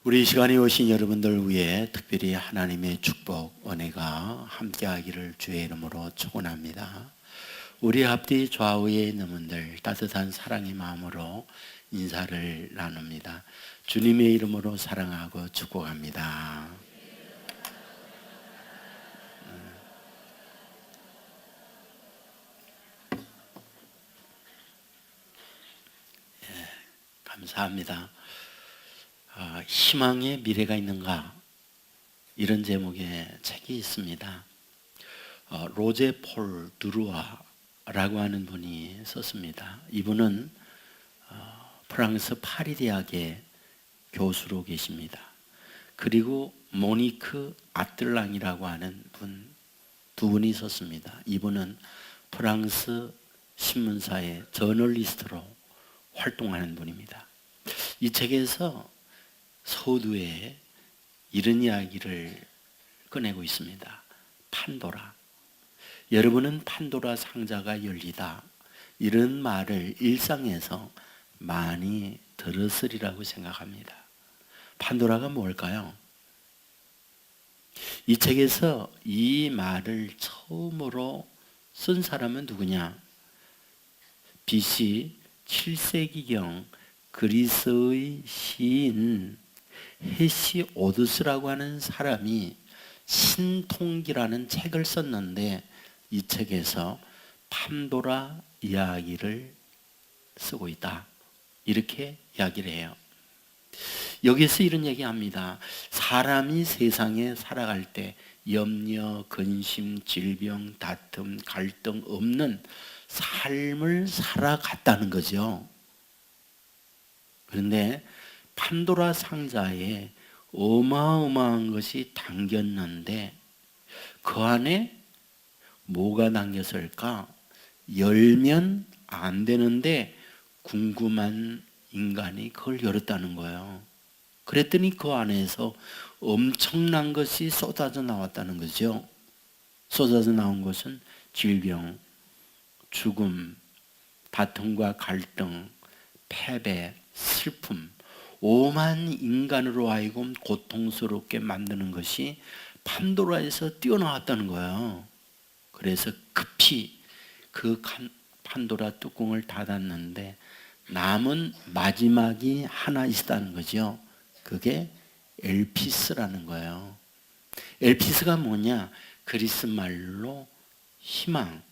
우리 이 시간에 오신 여러분들 위해 특별히 하나님의 축복, 은혜가 함께하기를 주의 이름으로 축원합니다. 우리 앞뒤 좌우에 있는 분들 따뜻한 사랑의 마음으로 인사를 나눕니다. 주님의 이름으로 사랑하고 축복합니다. 감사합니다. 희망의 미래가 있는가? 이런 제목의 책이 있습니다. 로제 폴 두루아라고 하는 분이 썼습니다. 이분은 프랑스 파리 대학의 교수로 계십니다. 그리고 모니크 아틀랑이라고 하는 두 분이 썼습니다. 이분은 프랑스 신문사의 저널리스트로 활동하는 분입니다. 이 책에서 서두에 이런 이야기를 꺼내고 있습니다. 판도라. 여러분은 판도라 상자가 열리다, 이런 말을 일상에서 많이 들었으리라고 생각합니다. 판도라가 뭘까요? 이 책에서 이 말을 처음으로 쓴 사람은 누구냐? BC 7세기경 그리스의 시인 헤시오드스라고 하는 사람이 신통기라는 책을 썼는데, 이 책에서 판도라 이야기를 쓰고 있다, 이렇게 이야기를 해요. 여기서 이런 얘기합니다. 사람이 세상에 살아갈 때 염려, 근심, 질병, 다툼, 갈등 없는 삶을 살아갔다는 거죠. 그런데 판도라 상자에 어마어마한 것이 담겼는데 그 안에 뭐가 담겼을까? 열면 안 되는데 궁금한 인간이 그걸 열었다는 거예요. 그랬더니 그 안에서 엄청난 것이 쏟아져 나왔다는 거죠. 쏟아져 나온 것은 질병, 죽음, 다툼과 갈등, 패배, 슬픔, 오만 인간으로 하여금 고통스럽게 만드는 것이 판도라에서 뛰어나왔다는 거예요. 그래서 급히 그 판도라 뚜껑을 닫았는데 남은 마지막이 하나 있다는 거죠. 그게 엘피스라는 거예요. 엘피스가 뭐냐? 그리스 말로 희망.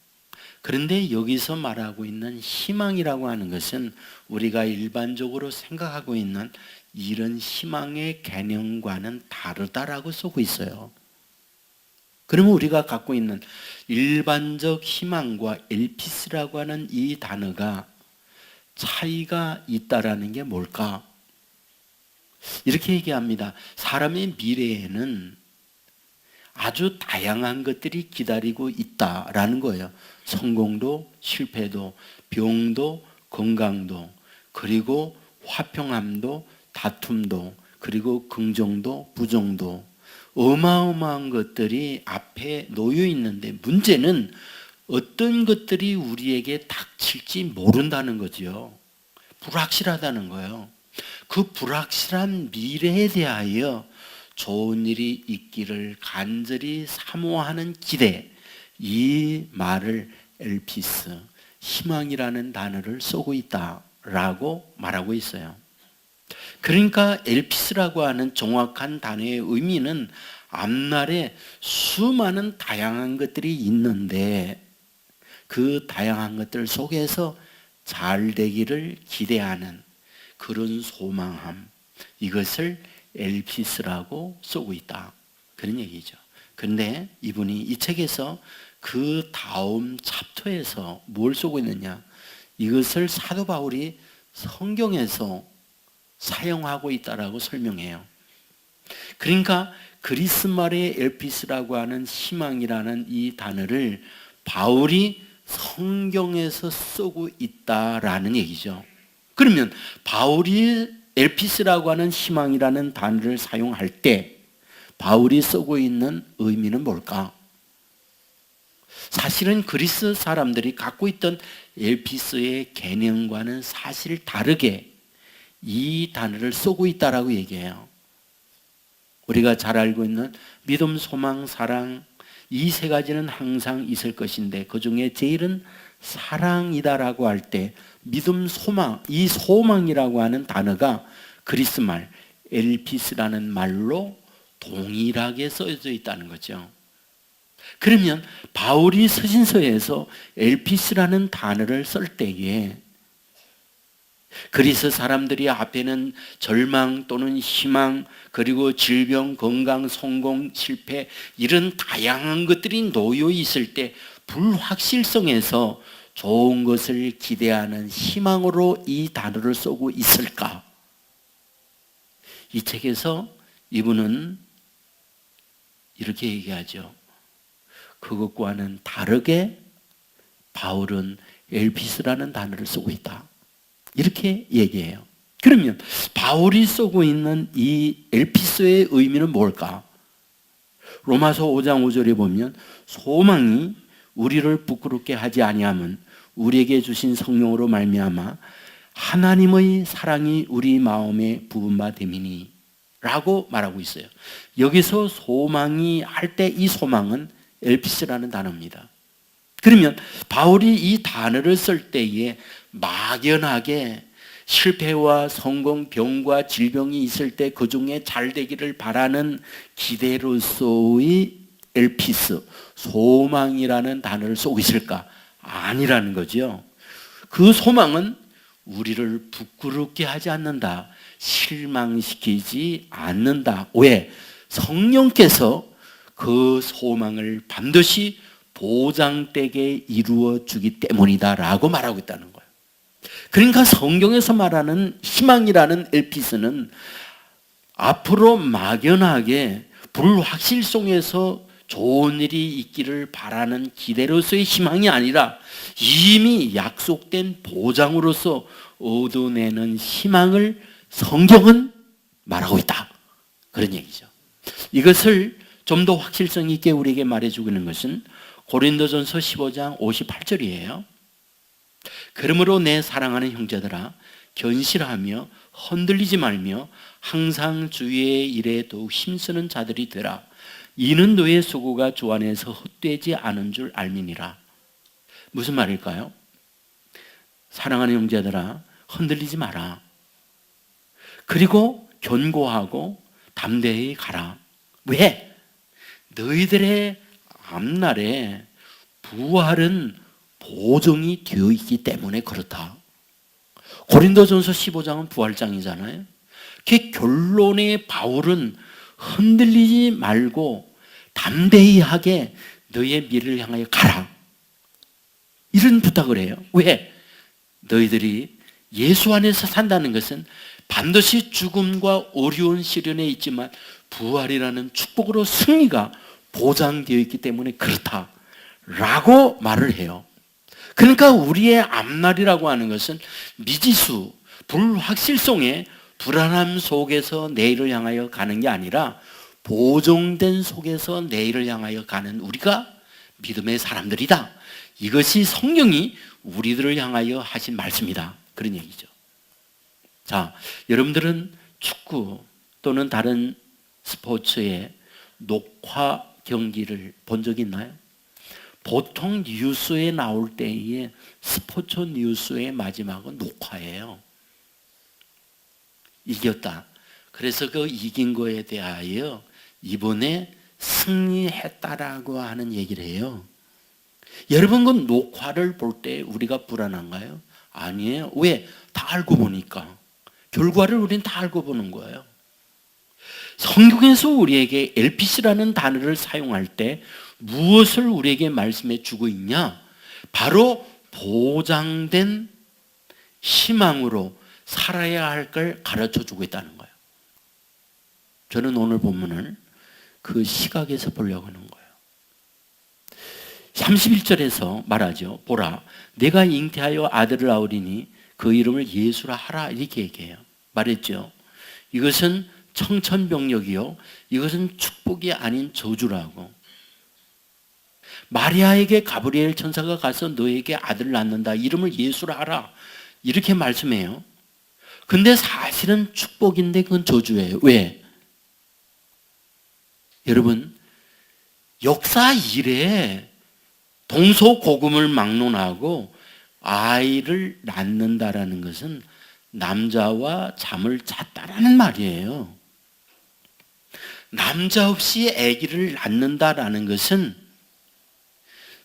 그런데 여기서 말하고 있는 희망이라고 하는 것은 우리가 일반적으로 생각하고 있는 이런 희망의 개념과는 다르다라고 쓰고 있어요. 그러면 우리가 갖고 있는 일반적 희망과 엘피스라고 하는 이 단어가 차이가 있다라는 게 뭘까? 이렇게 얘기합니다. 사람의 미래에는 아주 다양한 것들이 기다리고 있다라는 거예요. 성공도, 실패도, 병도, 건강도, 그리고 화평함도, 다툼도, 그리고 긍정도, 부정도, 어마어마한 것들이 앞에 놓여 있는데 문제는 어떤 것들이 우리에게 닥칠지 모른다는 거죠. 불확실하다는 거예요. 그 불확실한 미래에 대하여 좋은 일이 있기를 간절히 사모하는 기대, 이 말을 엘피스, 희망이라는 단어를 쓰고 있다라고 말하고 있어요. 그러니까 엘피스라고 하는 정확한 단어의 의미는 앞날에 수많은 다양한 것들이 있는데 그 다양한 것들 속에서 잘 되기를 기대하는 그런 소망함, 이것을 엘피스라고 쓰고 있다, 그런 얘기죠. 그런데 이분이 이 책에서 그 다음 챕터에서 뭘 쓰고 있느냐? 이것을 사도 바울이 성경에서 사용하고 있다라고 설명해요. 그러니까 그리스 말의 엘피스라고 하는 희망이라는 이 단어를 바울이 성경에서 쓰고 있다라는 얘기죠. 그러면 바울이 엘피스라고 하는 희망이라는 단어를 사용할 때 바울이 쓰고 있는 의미는 뭘까? 사실은 그리스 사람들이 갖고 있던 엘피스의 개념과는 사실 다르게 이 단어를 쓰고 있다라고 얘기해요. 우리가 잘 알고 있는 믿음, 소망, 사랑, 이 세 가지는 항상 있을 것인데 그 중에 제일은 사랑이다라고 할 때 믿음, 소망, 이 소망이라고 하는 단어가 그리스말 엘피스라는 말로 동일하게 써져 있다는 거죠. 그러면 바울이 서신서에서 엘피스라는 단어를 쓸 때에 그리스 사람들이 앞에는 절망 또는 희망, 그리고 질병, 건강, 성공, 실패 이런 다양한 것들이 놓여 있을 때 불확실성에서 좋은 것을 기대하는 희망으로 이 단어를 쓰고 있을까? 이 책에서 이분은 이렇게 얘기하죠. 그것과는 다르게 바울은 엘피스라는 단어를 쓰고 있다. 이렇게 얘기해요. 그러면 바울이 쓰고 있는 이 엘피스의 의미는 뭘까? 로마서 5장 5절에 보면 소망이 우리를 부끄럽게 하지 아니함은 우리에게 주신 성령으로 말미암아 하나님의 사랑이 우리 마음에 부은 바 됨이니 라고 말하고 있어요. 여기서 소망이 할 때 이 소망은 엘피스라는 단어입니다. 그러면 바울이 이 단어를 쓸 때에 막연하게 실패와 성공, 병과 질병이 있을 때 그 중에 잘 되기를 바라는 기대로서의 엘피스, 소망이라는 단어를 쓰고 있을까? 아니라는 거죠. 그 소망은 우리를 부끄럽게 하지 않는다. 실망시키지 않는다. 왜? 성령께서 그 소망을 반드시 보장되게 이루어 주기 때문이다 라고 말하고 있다는 거예요. 그러니까 성경에서 말하는 희망이라는 엘피스는 앞으로 막연하게 불확실성에서 좋은 일이 있기를 바라는 기대로서의 희망이 아니라 이미 약속된 보장으로서 얻어내는 희망을 성경은 말하고 있다. 그런 얘기죠. 이것을 좀 더 확실성 있게 우리에게 말해주고 있는 것은 고린도전서 15장 58절이에요. 그러므로 내 사랑하는 형제들아 견실하며 흔들리지 말며 항상 주의 일에 더욱 힘쓰는 자들이 되라. 이는 너의 수고가 주 안에서 헛되지 않은 줄 알미니라. 무슨 말일까요? 사랑하는 형제들아 흔들리지 마라. 그리고 견고하고 담대히 가라. 왜? 너희들의 앞날에 부활은 보증이 되어 있기 때문에 그렇다. 고린도전서 15장은 부활장이잖아요. 그 결론에 바울은 흔들리지 말고 담대히 하게 너의 미래를 향하여 가라. 이런 부탁을 해요. 왜? 너희들이 예수 안에서 산다는 것은 반드시 죽음과 어려운 시련에 있지만 부활이라는 축복으로 승리가 보장되어 있기 때문에 그렇다라고 말을 해요. 그러니까 우리의 앞날이라고 하는 것은 미지수, 불확실성의 불안함 속에서 내일을 향하여 가는 게 아니라 보정된 속에서 내일을 향하여 가는 우리가 믿음의 사람들이다. 이것이 성경이 우리들을 향하여 하신 말씀이다. 그런 얘기죠. 자, 여러분들은 축구 또는 다른 스포츠의 녹화 경기를 본 적 있나요? 보통 뉴스에 나올 때에 스포츠 뉴스의 마지막은 녹화예요. 이겼다. 그래서 그 이긴 거에 대하여 이번에 승리했다라고 하는 얘기를 해요. 여러분 그 녹화를 볼 때 우리가 불안한가요? 아니에요. 왜? 다 알고 보니까. 결과를 우리는 다 알고 보는 거예요. 성경에서 우리에게 엘피스라는 단어를 사용할 때 무엇을 우리에게 말씀해 주고 있냐? 바로 보장된 희망으로 살아야 할 걸 가르쳐 주고 있다는 거예요. 저는 오늘 본문을 그 시각에서 보려고 하는 거예요. 31절에서 말하죠. 보라, 내가 잉태하여 아들을 낳으리니 그 이름을 예수라 하라. 이렇게 얘기해요. 말했죠. 이것은 청천벽력이요, 이것은 축복이 아닌 저주라고. 마리아에게 가브리엘 천사가 가서 너에게 아들을 낳는다. 이름을 예수라 하라. 이렇게 말씀해요. 근데 사실은 축복인데 그건 저주예요. 왜? 여러분, 역사 이래 동서고금을 막론하고 아이를 낳는다라는 것은 남자와 잠을 잤다라는 말이에요. 남자 없이 아기를 낳는다라는 것은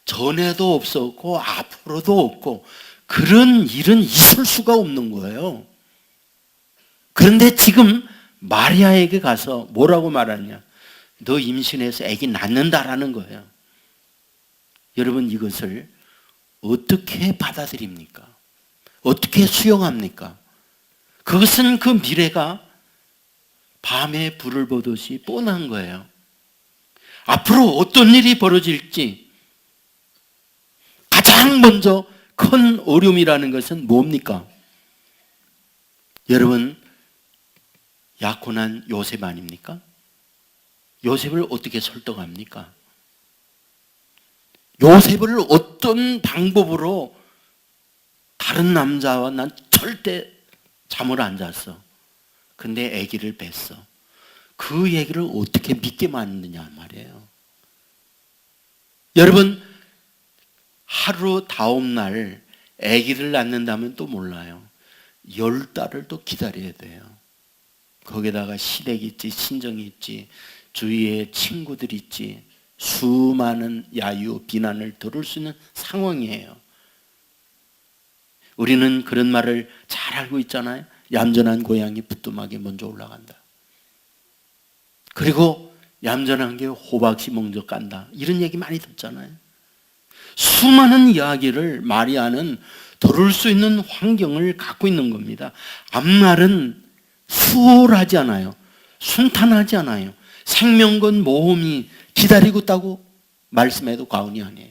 전에도 없었고 앞으로도 없고 그런 일은 있을 수가 없는 거예요. 그런데 지금 마리아에게 가서 뭐라고 말하냐? 너 임신해서 아기 낳는다라는 거예요. 여러분, 이것을 어떻게 받아들입니까? 어떻게 수용합니까? 그것은 그 미래가 밤에 불을 보듯이 뻔한 거예요. 앞으로 어떤 일이 벌어질지 가장 먼저 큰 어려움이라는 것은 뭡니까? 여러분, 약혼한 요셉 아닙니까? 요셉을 어떻게 설득합니까? 요셉을 어떤 방법으로 다른 남자와 난 절대 잠을 안 잤어. 근데 아기를 뺐어. 그 얘기를 어떻게 믿게 만드냐 말이에요. 여러분, 하루 다음 날 아기를 낳는다면 또 몰라요. 10달을 또 기다려야 돼요. 거기다가 시댁이 있지, 친정이 있지, 주위에 친구들이 있지, 수많은 야유, 비난을 들을 수 있는 상황이에요. 우리는 그런 말을 잘 알고 있잖아요. 얌전한 고양이 부뚜막에 먼저 올라간다. 그리고 얌전한 게 호박씨 먼저 깐다. 이런 얘기 많이 듣잖아요. 수많은 이야기를 마리아는 들을 수 있는 환경을 갖고 있는 겁니다. 앞날은 수월하지 않아요. 순탄하지 않아요. 생명건 모험이 기다리고 있다고 말씀해도 과언이 아니에요.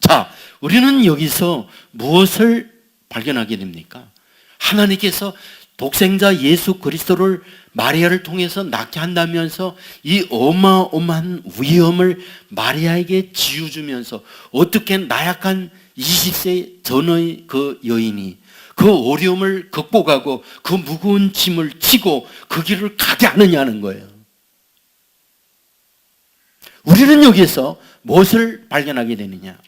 자, 우리는 여기서 무엇을 발견하게 됩니까? 하나님께서 독생자 예수 그리스도를 마리아를 통해서 낳게 한다면서 이 어마어마한 위험을 마리아에게 지어주면서 어떻게 나약한 20세 전의 그 여인이 그 어려움을 극복하고 그 무거운 짐을 지고 그 길을 가게 하느냐는 거예요. 우리는 여기서 무엇을 발견하게 되느냐?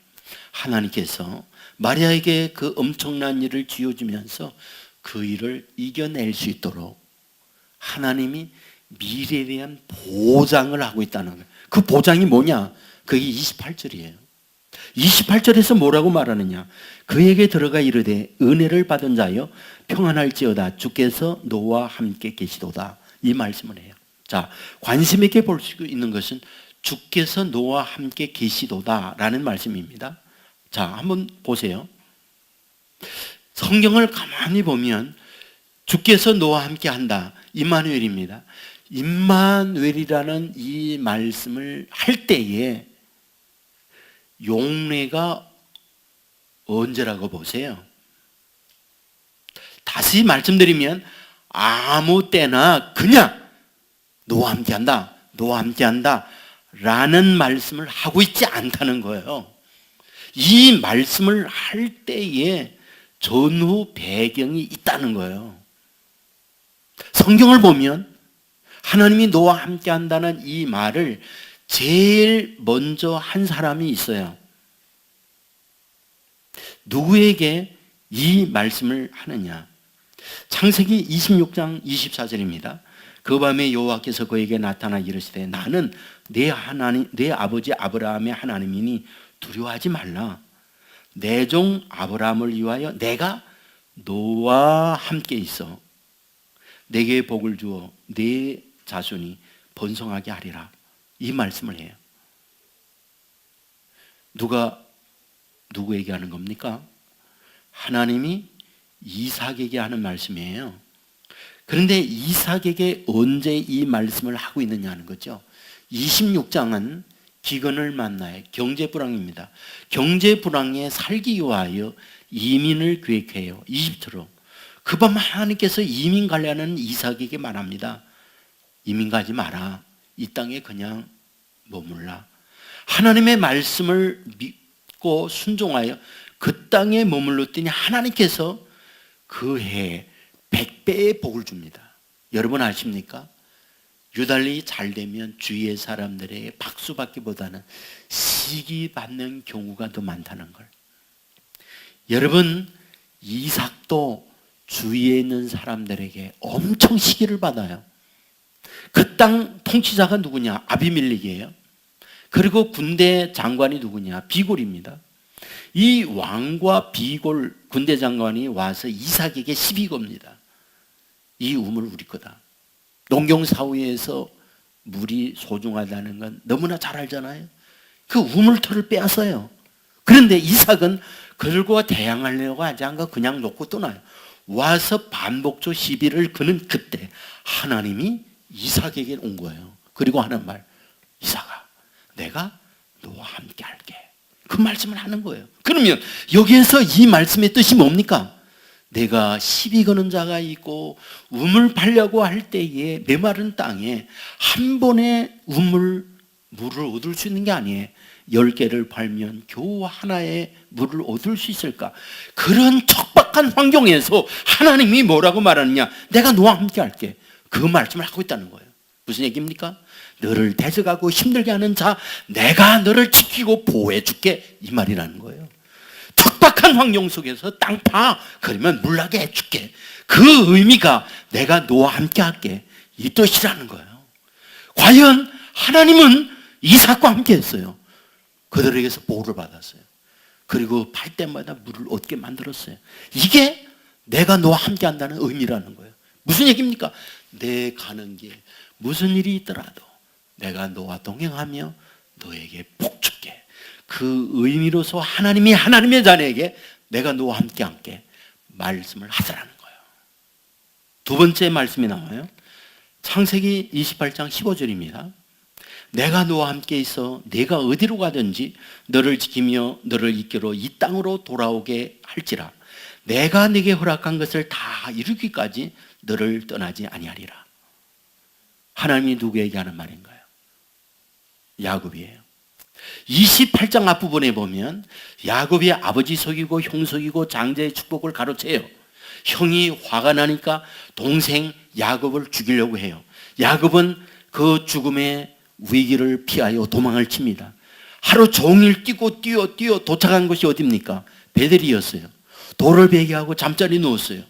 하나님께서 마리아에게 그 엄청난 일을 쥐어주면서 그 일을 이겨낼 수 있도록 하나님이 미래에 대한 보장을 하고 있다는 거예요. 그 보장이 뭐냐? 그게 28절이에요. 28절에서 뭐라고 말하느냐? 그에게 들어가 이르되 은혜를 받은 자여 평안할지어다 주께서 너와 함께 계시도다. 이 말씀을 해요. 자, 관심 있게 볼 수 있는 것은 주께서 너와 함께 계시도다 라는 말씀입니다. 자, 한번 보세요. 성경을 가만히 보면 주께서 너와 함께 한다. 임마누엘입니다. 임마누엘이라는 이 말씀을 할 때에 용례가 언제라고 보세요? 다시 말씀드리면 아무 때나 그냥 너와 함께 한다. 너와 함께 한다. 라는 말씀을 하고 있지 않다는 거예요. 이 말씀을 할 때에 전후 배경이 있다는 거예요. 성경을 보면 하나님이 너와 함께 한다는 이 말을 제일 먼저 한 사람이 있어요. 누구에게 이 말씀을 하느냐? 창세기 26장 24절입니다. 그 밤에 여호와께서 그에게 나타나 이르시되 나는 내 하나님, 내 아버지 아브라함의 하나님이니 두려워하지 말라. 내 종 아브라함을 위하여 내가 너와 함께 있어 내게 복을 주어 네 자손이 번성하게 하리라. 이 말씀을 해요. 누가 누구에게 하는 겁니까? 하나님이 이삭에게 하는 말씀이에요. 그런데 이삭에게 언제 이 말씀을 하고 있느냐는 거죠. 26장은 기근을 만나요. 경제불황입니다. 경제불황에 살기 위하여 이민을 계획해요. 이집트로. 그 밤 하나님께서 이민 가려는 이삭에게 말합니다. 이민 가지 마라. 이 땅에 그냥 머물라. 하나님의 말씀을 믿고 순종하여 그 땅에 머물렀더니 하나님께서 그 해에 100배의 복을 줍니다. 여러분 아십니까? 유달리 잘 되면 주위의 사람들에게 박수받기보다는 시기받는 경우가 더 많다는 걸. 여러분, 이삭도 주위에 있는 사람들에게 엄청 시기를 받아요. 그 땅 통치자가 누구냐? 아비멜렉이에요. 그리고 군대 장관이 누구냐? 비골입니다. 이 왕과 비골 군대 장관이 와서 이삭에게 시비 겁니다. 이 우물 우리 거다. 농경사회에서 물이 소중하다는 건 너무나 잘 알잖아요. 그 우물터를 빼앗아요. 그런데 이삭은 그들과 대항하려고 하지 않고 그냥 놓고 떠나요. 와서 반복적 시비를 거는 그때 하나님이 이삭에게 온 거예요. 그리고 하는 말, 이삭아, 내가 너와 함께 할게. 그 말씀을 하는 거예요. 그러면 여기에서 이 말씀의 뜻이 뭡니까? 내가 시비 거는 자가 있고 우물 팔려고 할 때에 메마른 땅에 한 번에 물을 얻을 수 있는 게 아니에요. 10개를 팔면 겨우 하나의 물을 얻을 수 있을까? 그런 척박한 환경에서 하나님이 뭐라고 말하느냐? 내가 너와 함께 할게. 그 말씀을 하고 있다는 거예요. 무슨 얘기입니까? 너를 대적하고 힘들게 하는 자, 내가 너를 지키고 보호해 줄게. 이 말이라는 거예요. 척박한 환경 속에서 땅 파. 그러면 물나게 해줄게. 그 의미가 내가 너와 함께 할게. 이 뜻이라는 거예요. 과연 하나님은 이삭과 함께 했어요. 그들에게서 보호를 받았어요. 그리고 팔 때마다 물을 얻게 만들었어요. 이게 내가 너와 함께 한다는 의미라는 거예요. 무슨 얘기입니까? 내 가는 길 무슨 일이 있더라도 내가 너와 동행하며 너에게 복 줄게. 그 의미로서 하나님이 하나님의 자녀에게 내가 너와 함께 함께 말씀을 하자라는 거예요. 두 번째 말씀이 나와요. 창세기 28장 15절입니다. 내가 너와 함께 있어 내가 어디로 가든지 너를 지키며 너를 이끌어 이 땅으로 돌아오게 할지라. 내가 네게 허락한 것을 다 이루기까지 너를 떠나지 아니하리라. 하나님이 누구에게 하는 말인가요? 야곱이에요. 28장 앞부분에 보면 야곱이 아버지 속이고 형 속이고 장자의 축복을 가로채요. 형이 화가 나니까 동생 야곱을 죽이려고 해요. 야곱은 그 죽음의 위기를 피하여 도망을 칩니다. 하루 종일 뛰어 도착한 곳이 어디입니까? 베델이었어요. 돌을 베개하고 잠자리 누웠어요.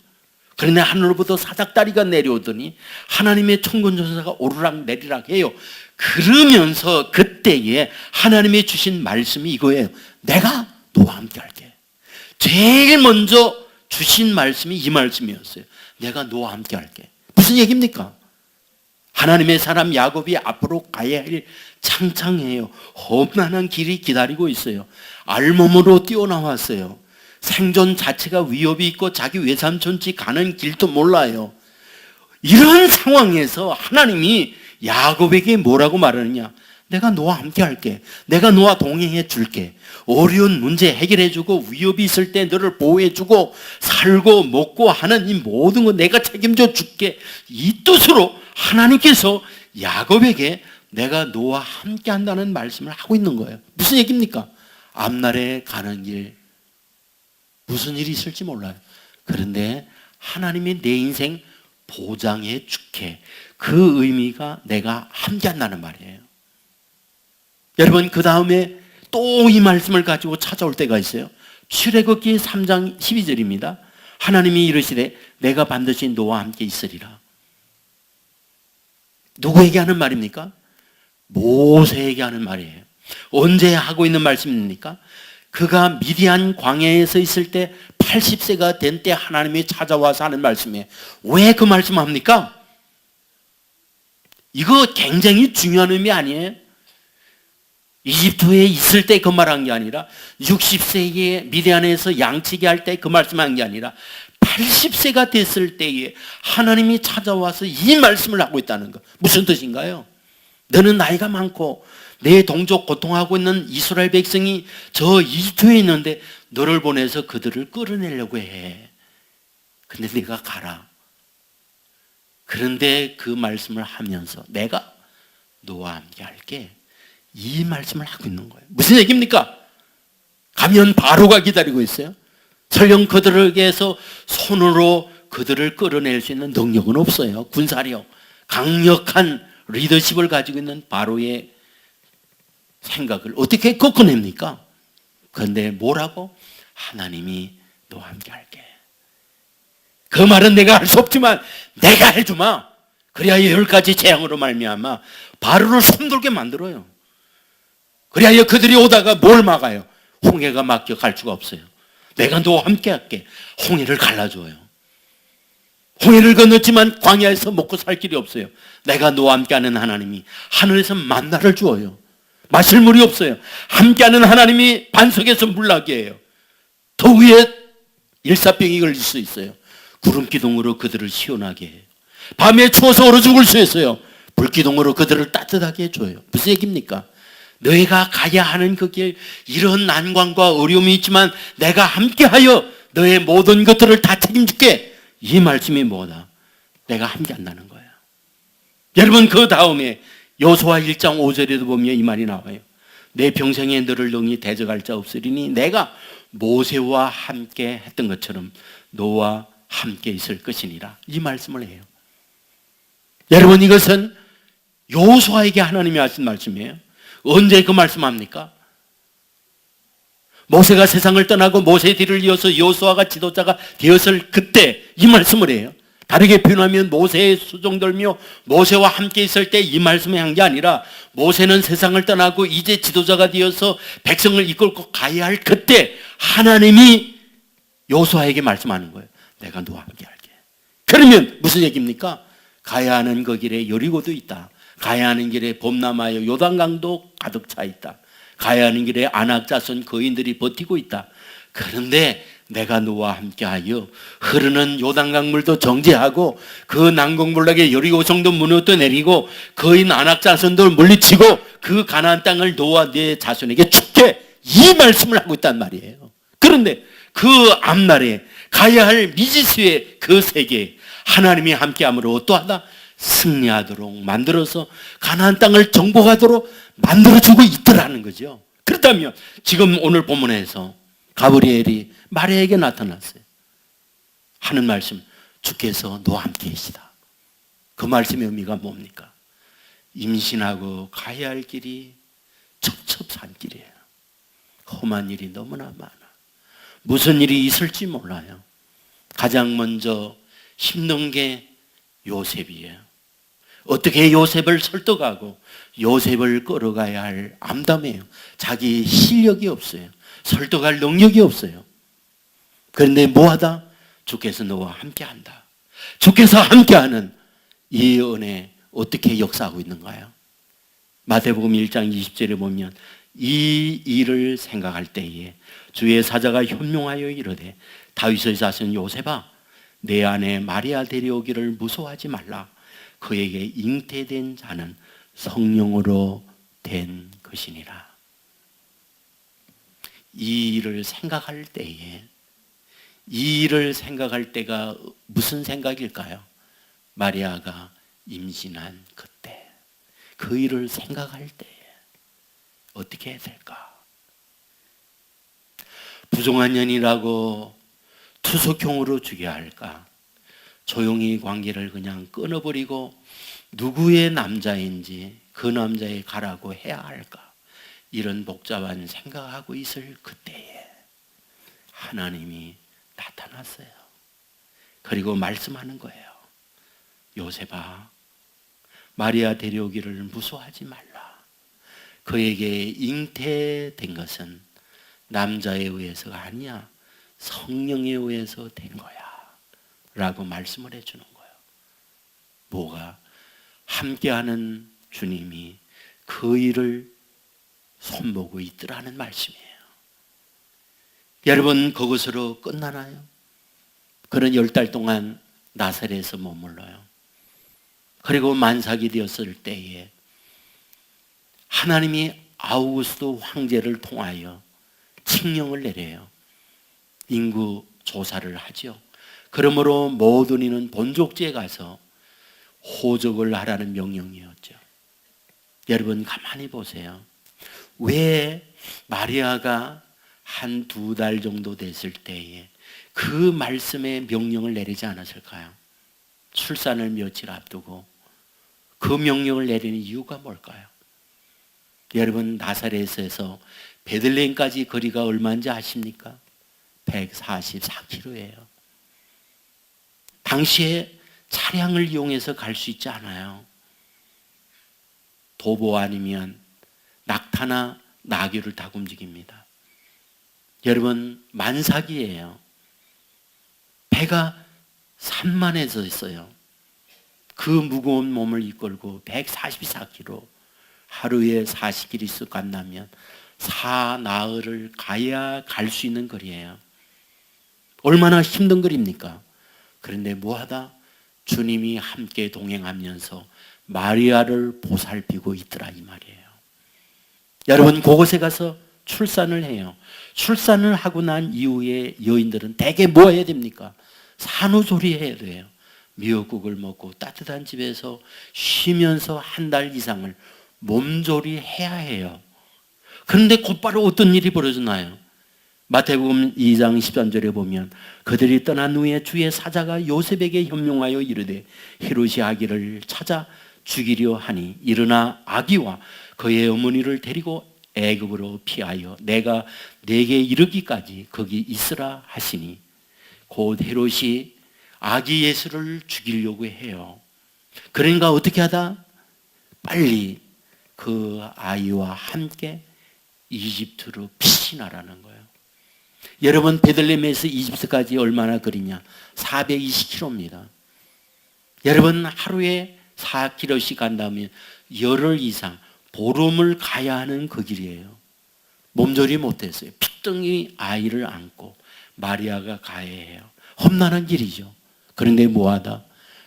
그런데 하늘로부터 사닥다리가 내려오더니 하나님의 천군천사가 오르락 내리락 해요. 그러면서 그때에 하나님이 주신 말씀이 이거예요. 내가 너와 함께 할게. 제일 먼저 주신 말씀이 이 말씀이었어요. 내가 너와 함께 할게. 무슨 얘기입니까? 하나님의 사람 야곱이 앞으로 가야 할 창창해요. 험난한 길이 기다리고 있어요. 알몸으로 뛰어나왔어요. 생존 자체가 위협이 있고 자기 외삼촌 집 가는 길도 몰라요. 이런 상황에서 하나님이 야곱에게 뭐라고 말하느냐? 내가 너와 함께 할게. 내가 너와 동행해 줄게. 어려운 문제 해결해 주고 위협이 있을 때 너를 보호해 주고 살고 먹고 하는 이 모든 거 내가 책임져 줄게. 이 뜻으로 하나님께서 야곱에게 내가 너와 함께 한다는 말씀을 하고 있는 거예요. 무슨 얘기입니까? 앞날에 가는 길 무슨 일이 있을지 몰라요. 그런데 하나님이 내 인생 보장해 줄게. 그 의미가 내가 함께 한다는 말이에요. 여러분, 그 다음에 또 이 말씀을 가지고 찾아올 때가 있어요. 출애굽기 3장 12절입니다. 하나님이 이르시되 내가 반드시 너와 함께 있으리라. 누구에게 하는 말입니까? 모세에게 하는 말이에요. 언제 하고 있는 말씀입니까? 그가 미디안 광야에서 있을 때 80세가 된 때 하나님이 찾아와서 하는 말씀이에요. 왜 그 말씀 합니까? 이거 굉장히 중요한 의미 아니에요? 이집트에 있을 때 그 말한 게 아니라 60세에 미디안에서 양치기 할 때 그 말씀한 게 아니라 80세가 됐을 때에 하나님이 찾아와서 이 말씀을 하고 있다는 거. 무슨 뜻인가요? 너는 나이가 많고 내 동족 고통하고 있는 이스라엘 백성이 저 이집트에 있는데 너를 보내서 그들을 끌어내려고 해. 근데 네가 가라. 그런데 그 말씀을 하면서 내가 너와 함께 할게. 이 말씀을 하고 있는 거예요. 무슨 얘기입니까? 가면 바로가 기다리고 있어요. 설령 그들에게서 손으로 그들을 끌어낼 수 있는 능력은 없어요. 군사력, 강력한 리더십을 가지고 있는 바로의 생각을 어떻게 꺾어냅니까? 그런데 뭐라고? 하나님이 너와 함께 할게. 그 말은 내가 할 수 없지만 내가 해주마. 그래야 10가지 재앙으로 말미암아 바로를 손들게 만들어요. 그래야 그들이 오다가 뭘 막아요? 홍해가 막혀 갈 수가 없어요. 내가 너와 함께 할게. 홍해를 갈라줘요. 홍해를 건넜지만 광야에서 먹고 살 길이 없어요. 내가 너와 함께하는 하나님이 하늘에서 만나를 주어요. 마실 물이 없어요. 함께하는 하나님이 반석에서 물 나게 해요. 더위에 일사병이 걸릴 수 있어요. 구름기둥으로 그들을 시원하게 해요. 밤에 추워서 얼어 죽을 수 있어요. 불기둥으로 그들을 따뜻하게 해줘요. 무슨 얘기입니까? 너희가 가야 하는 그 길, 이런 난관과 어려움이 있지만 내가 함께하여 너의 모든 것들을 다 책임줄게. 이 말씀이 뭐다? 내가 함께한다는 거예요. 여러분, 그 다음에 여호수아 1장 5절에도 보면 이 말이 나와요. 내 평생에 너를 능히 대적할 자 없으리니 내가 모세와 함께 했던 것처럼 너와 함께 있을 것이니라. 이 말씀을 해요. 여러분, 이것은 여호수아에게 하나님이 하신 말씀이에요. 언제 그 말씀합니까? 모세가 세상을 떠나고 모세의 뒤를 이어서 여호수아가 지도자가 되었을 그때 이 말씀을 해요. 다르게 표현하면 모세의 수종들며 모세와 함께 있을 때 이 말씀을 한 게 아니라 모세는 세상을 떠나고 이제 지도자가 되어서 백성을 이끌고 가야 할 그때 하나님이 여호수아에게 말씀하는 거예요. 내가 너와 함께 할게. 그러면 무슨 얘기입니까? 가야 하는 그 길에 여리고도 있다. 가야 하는 길에 봄나마여 요단강도 가득 차 있다. 가야 하는 길에 아낙 자손 거인들이 버티고 있다. 그런데 내가 너와 함께하여 흐르는 요단강 물도 정지하고 그 난공불락의 여리고 성도 무너져 내리고 거인 아낙 자손들 물리치고 그 가나안 땅을 너와 네 자손에게 주게, 이 말씀을 하고 있단 말이에요. 그런데 그 앞날에 가야 할 미지수의 그 세계에 하나님이 함께함으로 어떠하다? 승리하도록 만들어서 가나안 땅을 정복하도록 만들어주고 있더라는 거죠. 그렇다면 지금 오늘 본문에서 가브리엘이 마리아에게 나타났어요. 하는 말씀, 주께서 너와 함께 계시다. 그 말씀의 의미가 뭡니까? 임신하고 가야 할 길이 첩첩산 길이에요. 험한 일이 너무나 많아. 무슨 일이 있을지 몰라요. 가장 먼저 힘든 게 요셉이에요. 어떻게 요셉을 설득하고 요셉을 끌어가야 할 암담해요. 자기 실력이 없어요. 설득할 능력이 없어요. 그런데 뭐하다? 주께서 너와 함께한다. 주께서 함께하는 이 은혜 어떻게 역사하고 있는가요? 마태복음 1장 20절에 보면 이 일을 생각할 때에 주의 사자가 현명하여 이르되 다윗의 자손 요셉아, 내 아내 마리아 데려오기를 무서워하지 말라. 그에게 잉태된 자는 성령으로 된 것이니라. 이 일을 생각할 때에, 이 일을 생각할 때가 무슨 생각일까요? 마리아가 임신한 그때, 그 일을 생각할 때에 어떻게 해야 될까? 부정한 년이라고 투석형으로 죽여야 할까? 조용히 관계를 그냥 끊어버리고 누구의 남자인지 그 남자에 가라고 해야 할까? 이런 복잡한 생각하고 있을 그때에 하나님이 나타났어요. 그리고 말씀하는 거예요. 요셉아, 마리아 데려오기를 무서워하지 말라. 그에게 잉태된 것은 남자에 의해서가 아니야. 성령에 의해서 된 거야. 라고 말씀을 해주는 거예요. 뭐가? 함께하는 주님이 그 일을 손보고 있더라는 말씀이에요. 여러분, 그것으로 끝나나요? 그런 10달 동안 나사렛에서 머물러요. 그리고 만삭이 되었을 때에 하나님이 아우구스도 황제를 통하여 칙령을 내려요. 인구 조사를 하죠. 그러므로 모든 이는 본족지에 가서 호적을 하라는 명령이었죠. 여러분, 가만히 보세요. 왜 마리아가 한 2달 정도 됐을 때에 그 말씀의 명령을 내리지 않았을까요? 출산을 며칠 앞두고 그 명령을 내리는 이유가 뭘까요? 여러분, 나사렛에서 베들레헴까지 거리가 얼마인지 아십니까? 144km예요. 당시에 차량을 이용해서 갈 수 있지 않아요. 도보 아니면 낙타나 나귀를 타고 움직입니다. 여러분, 만삭이에요. 배가 산만해져 있어요. 그 무거운 몸을 이끌고 144km, 하루에 40km 간다면 사나흘을 가야 갈 수 있는 거리예요. 얼마나 힘든 거리입니까? 그런데 뭐하다? 주님이 함께 동행하면서 마리아를 보살피고 있더라, 이 말이에요. 여러분, 그곳에 가서 출산을 해요. 출산을 하고 난 이후에 여인들은 대개 뭐 해야 됩니까? 산후조리 해야 돼요. 미역국을 먹고 따뜻한 집에서 쉬면서 한 달 이상을 몸조리 해야 해요. 그런데 곧바로 어떤 일이 벌어졌나요? 마태복음 2장 13절에 보면 그들이 떠난 후에 주의 사자가 요셉에게 현명하여 이르되 헤롯이 아기를 찾아 죽이려 하니 일어나 아기와 그의 어머니를 데리고 애굽으로 피하여 내가 네게 이르기까지 거기 있으라 하시니, 곧 헤롯이 아기 예수를 죽이려고 해요. 그러니까 어떻게 하다? 빨리 그 아이와 함께 이집트로 피신하라는 거예요. 여러분, 베들레헴에서 이집트까지 얼마나 거리냐? 420km입니다. 여러분, 하루에 4km씩 간다면 열흘 이상 보름을 가야 하는 그 길이에요. 몸조리 못했어요. 핏덩이 아이를 안고 마리아가 가야 해요. 험난한 길이죠. 그런데 뭐하다?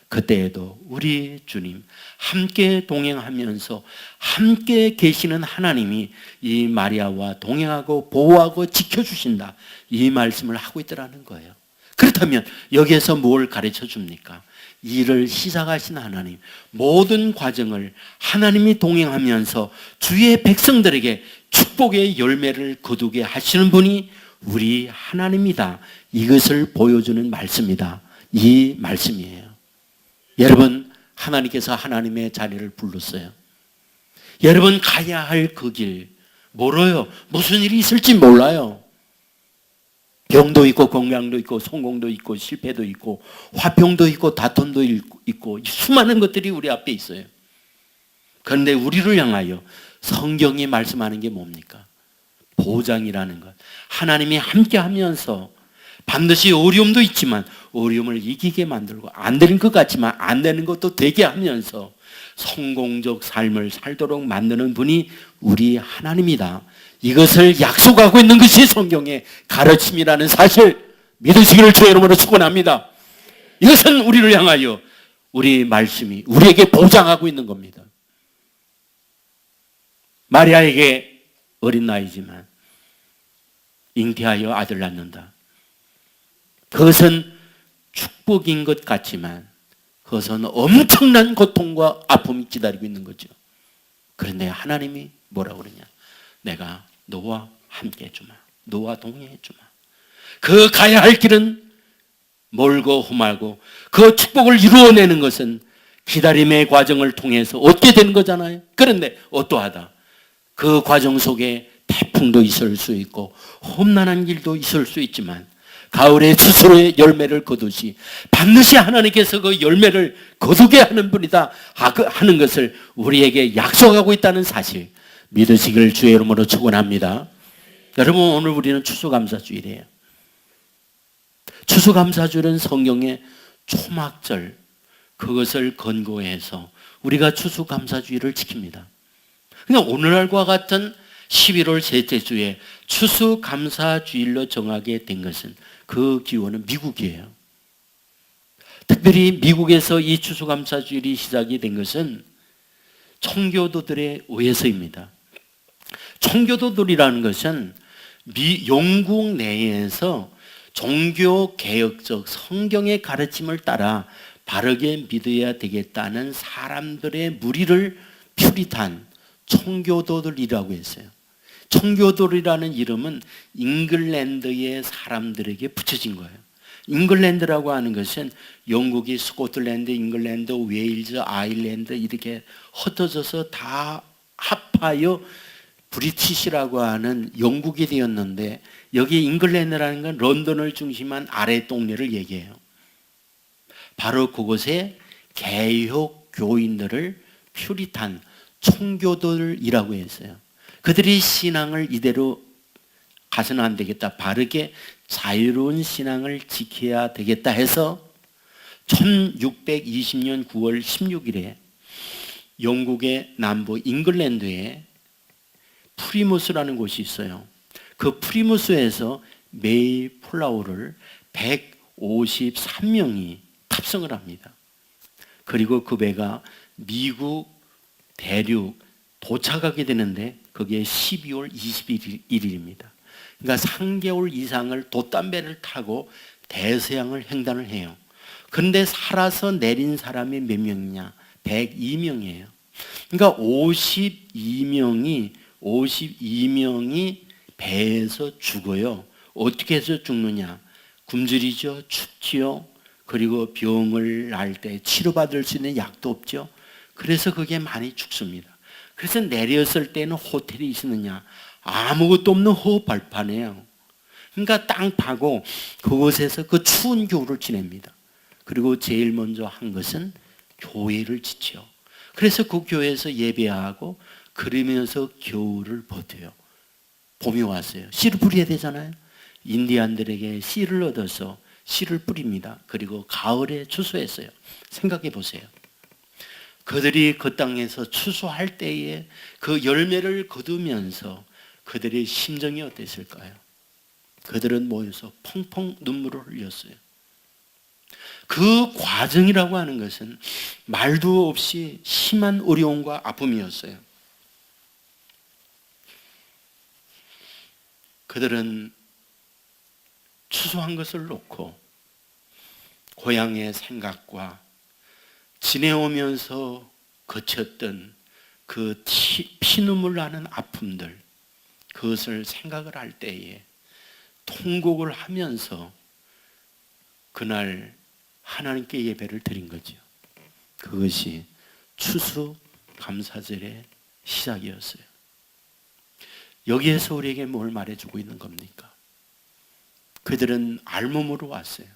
그때에도 우리 주님 함께 동행하면서 함께 계시는 하나님이 이 마리아와 동행하고 보호하고 지켜주신다, 이 말씀을 하고 있더라는 거예요. 그렇다면 여기에서 뭘 가르쳐 줍니까? 일을 시작하신 하나님, 모든 과정을 하나님이 동행하면서 주의 백성들에게 축복의 열매를 거두게 하시는 분이 우리 하나님이다, 이것을 보여주는 말씀이다, 이 말씀이에요. 여러분, 하나님께서 하나님의 자리를 불렀어요. 여러분, 가야 할 그 길 멀어요. 무슨 일이 있을지 몰라요. 병도 있고 건강도 있고 성공도 있고 실패도 있고 화평도 있고 다툼도 있고 수많은 것들이 우리 앞에 있어요. 그런데 우리를 향하여 성경이 말씀하는 게 뭡니까? 보장이라는 것. 하나님이 함께 하면서 반드시 어려움도 있지만 어려움을 이기게 만들고 안 되는 것 같지만 안 되는 것도 되게 하면서 성공적 삶을 살도록 만드는 분이 우리 하나님이다, 이것을 약속하고 있는 것이 성경의 가르침이라는 사실 믿으시기를 주의 이름으로 축원합니다. 이것은 우리를 향하여 우리 말씀이 우리에게 보장하고 있는 겁니다. 마리아에게 어린 나이지만 잉태하여 아들 낳는다. 그것은 축복인 것 같지만 그것은 엄청난 고통과 아픔이 기다리고 있는 거죠. 그런데 하나님이 뭐라고 그러냐? 내가 너와 함께 해주마, 너와 동행해주마. 그 가야 할 길은 멀고 험하고 그 축복을 이루어내는 것은 기다림의 과정을 통해서 얻게 되는 거잖아요. 그런데 어떠하다? 그 과정 속에 태풍도 있을 수 있고 험난한 길도 있을 수 있지만 가을에 스스로의 열매를 거두시 반드시 하나님께서 그 열매를 거두게 하는 분이다 하는 것을 우리에게 약속하고 있다는 사실 믿으시길 주의 이름으로 축원합니다. 여러분, 오늘 우리는 추수감사주일이에요. 추수감사주일은 성경의 초막절, 그것을 근거해서 우리가 추수감사주일을 지킵니다. 그러니까 오늘날과 같은 11월 셋째 주에 추수감사주일로 정하게 된 것은 그 기원은 미국이에요. 특별히 미국에서 이 추수감사주일이 시작이 된 것은 청교도들에 의해서입니다. 청교도들이라는 것은 영국 내에서 종교개혁적 성경의 가르침을 따라 바르게 믿어야 되겠다는 사람들의 무리를 퓨리탄 청교도들이라고 했어요. 청교도들이라는 이름은 잉글랜드의 사람들에게 붙여진 거예요. 잉글랜드라고 하는 것은 영국이 스코틀랜드, 잉글랜드, 웨일즈, 아일랜드 이렇게 흩어져서 다 합하여 브리티시라고 하는 영국이 되었는데, 여기 잉글랜드라는 건 런던을 중심한 아래 동네를 얘기해요. 바로 그곳에 개혁 교인들을 퓨리탄 총교들이라고 했어요. 그들이 신앙을 이대로 가서는 안 되겠다, 바르게 자유로운 신앙을 지켜야 되겠다 해서 1620년 9월 16일에 영국의 남부 잉글랜드에 프리무스라는 곳이 있어요. 그 프리무스에서 메이플라워를 153명이 탑승을 합니다. 그리고 그 배가 미국 대륙 도착하게 되는데 그게 12월 21일입니다. 그러니까 3개월 이상을 돛담배를 타고 대서양을 횡단을 해요. 그런데 살아서 내린 사람이 몇 명이냐? 102명이에요. 그러니까 52명이 배에서 죽어요. 어떻게 해서 죽느냐? 굶주리죠, 춥지요. 그리고 병을 날 때 치료받을 수 있는 약도 없죠. 그래서 그게 많이 죽습니다. 그래서 내렸을 때는 호텔이 있느냐? 아무것도 없는 허벌판이에요. 그러니까 땅 파고 그곳에서 그 추운 겨울을 지냅니다. 그리고 제일 먼저 한 것은 교회를 짓죠. 그래서 그 교회에서 예배하고 그러면서 겨울을 버텨요. 봄이 왔어요. 씨를 뿌려야 되잖아요. 인디안들에게 씨를 얻어서 씨를 뿌립니다. 그리고 가을에 추수했어요. 생각해 보세요. 그들이 그 땅에서 추수할 때에 그 열매를 거두면서 그들의 심정이 어땠을까요? 그들은 모여서 펑펑 눈물을 흘렸어요. 그 과정이라고 하는 것은 말도 없이 심한 어려움과 아픔이었어요. 그들은 추수한 것을 놓고 고향의 생각과 지내오면서 거쳤던 그 피눈물 나는 아픔들, 그것을 생각을 할 때에 통곡을 하면서 그날 하나님께 예배를 드린 거죠. 그것이 추수감사절의 시작이었어요. 여기에서 우리에게 뭘 말해주고 있는 겁니까? 그들은 알몸으로 왔어요.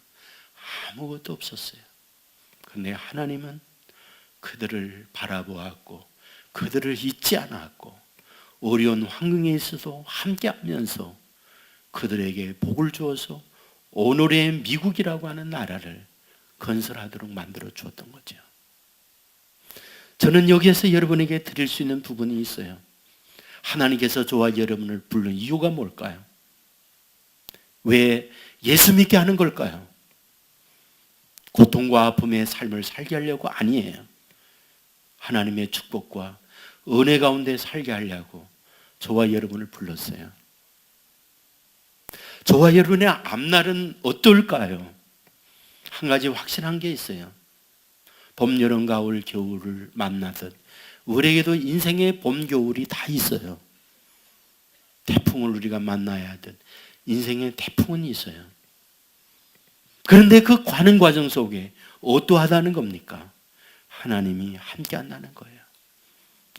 아무것도 없었어요. 그런데 하나님은 그들을 바라보았고 그들을 잊지 않았고 어려운 환경에 있어도 함께하면서 그들에게 복을 주어서 오늘의 미국이라고 하는 나라를 건설하도록 만들어 주었던 거죠. 저는 여기에서 여러분에게 드릴 수 있는 부분이 있어요. 하나님께서 저와 여러분을 부른 이유가 뭘까요? 왜 예수 믿게 하는 걸까요? 고통과 아픔의 삶을 살게 하려고 아니에요. 하나님의 축복과 은혜 가운데 살게 하려고 저와 여러분을 불렀어요. 저와 여러분의 앞날은 어떨까요? 한 가지 확실한 게 있어요. 봄, 여름, 가을, 겨울을 만나듯 우리에게도 인생의 봄, 겨울이 다 있어요. 태풍을 우리가 만나야 하듯 인생의 태풍은 있어요. 그런데 그 가는 과정 속에 어떠하다는 겁니까? 하나님이 함께 한다는 거예요.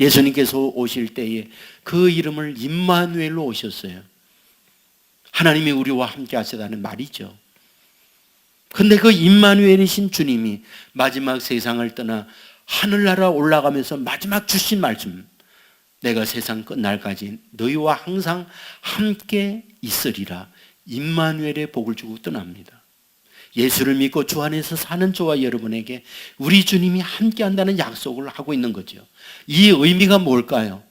예수님께서 오실 때에 그 이름을 임마누엘로 오셨어요. 하나님이 우리와 함께 하시다는 말이죠. 그런데 그 임마누엘이신 주님이 마지막 세상을 떠나 하늘나라 올라가면서 마지막 주신 말씀, 내가 세상 끝날까지 너희와 항상 함께 있으리라, 임마누엘의 복을 주고 떠납니다. 예수를 믿고 주 안에서 사는 저와 여러분에게 우리 주님이 함께 한다는 약속을 하고 있는 거죠. 이 의미가 뭘까요?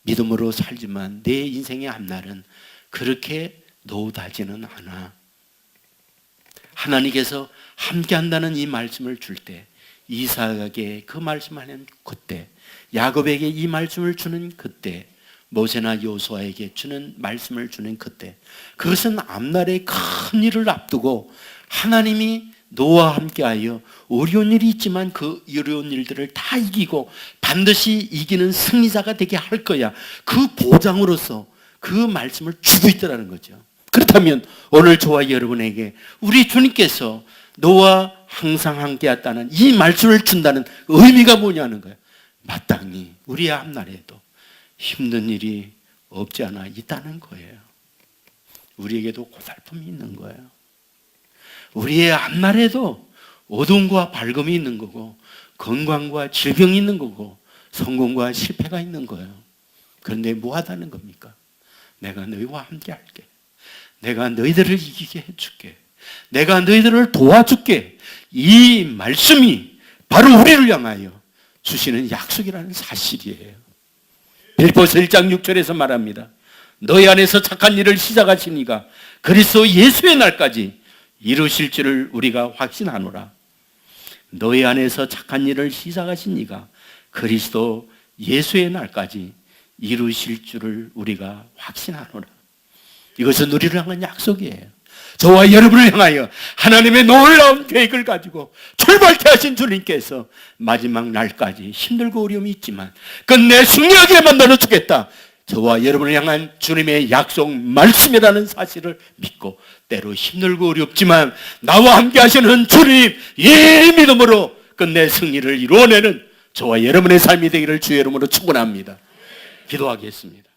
믿음으로 살지만 내 인생의 앞날은 그렇게 노하지는 않아. 하나님께서 함께 한다는 이 말씀을 줄 때, 이삭에게 그 말씀하는 그때, 야곱에게 이 말씀을 주는 그때, 모세나 여호수아에게 주는 말씀을 주는 그때, 그것은 앞날의 큰 일을 앞두고 하나님이 너와 함께하여 어려운 일이 있지만 그 어려운 일들을 다 이기고 반드시 이기는 승리자가 되게 할 거야, 그 보장으로서 그 말씀을 주고 있다는 거죠. 그렇다면 오늘 저와 여러분에게 우리 주님께서 너와 항상 함께했다는 이 말씀을 준다는 의미가 뭐냐는 거예요. 마땅히 우리의 앞날에도 힘든 일이 없지 않아 있다는 거예요. 우리에게도 고달픔이 있는 거예요. 우리의 앞날에도 어둠과 밝음이 있는 거고, 건강과 질병이 있는 거고, 성공과 실패가 있는 거예요. 그런데 뭐 하다는 겁니까? 내가 너희와 함께 할게. 내가 너희들을 이기게 해줄게. 내가 너희들을 도와줄게. 이 말씀이 바로 우리를 향하여 주시는 약속이라는 사실이에요. 빌립보서 1장 6절에서 말합니다. 너희 안에서 착한 일을 시작하시니가 그리스도 예수의 날까지 이루실 줄을 우리가 확신하노라. 너희 안에서 착한 일을 시작하신 이가 그리스도 예수의 날까지 이루실 줄을 우리가 확신하노라. 이것은 우리를 향한 약속이에요. 저와 여러분을 향하여 하나님의 놀라운 계획을 가지고 출발케 하신 주님께서 마지막 날까지 힘들고 어려움이 있지만 끝내 승리하게 만들어 주겠다. 저와 여러분을 향한 주님의 약속 말씀이라는 사실을 믿고 때로 힘들고 어렵지만 나와 함께 하시는 주님 이 믿음으로 끝내 승리를 이루어내는 저와 여러분의 삶이 되기를 주의 이름으로 축원합니다. 기도하겠습니다.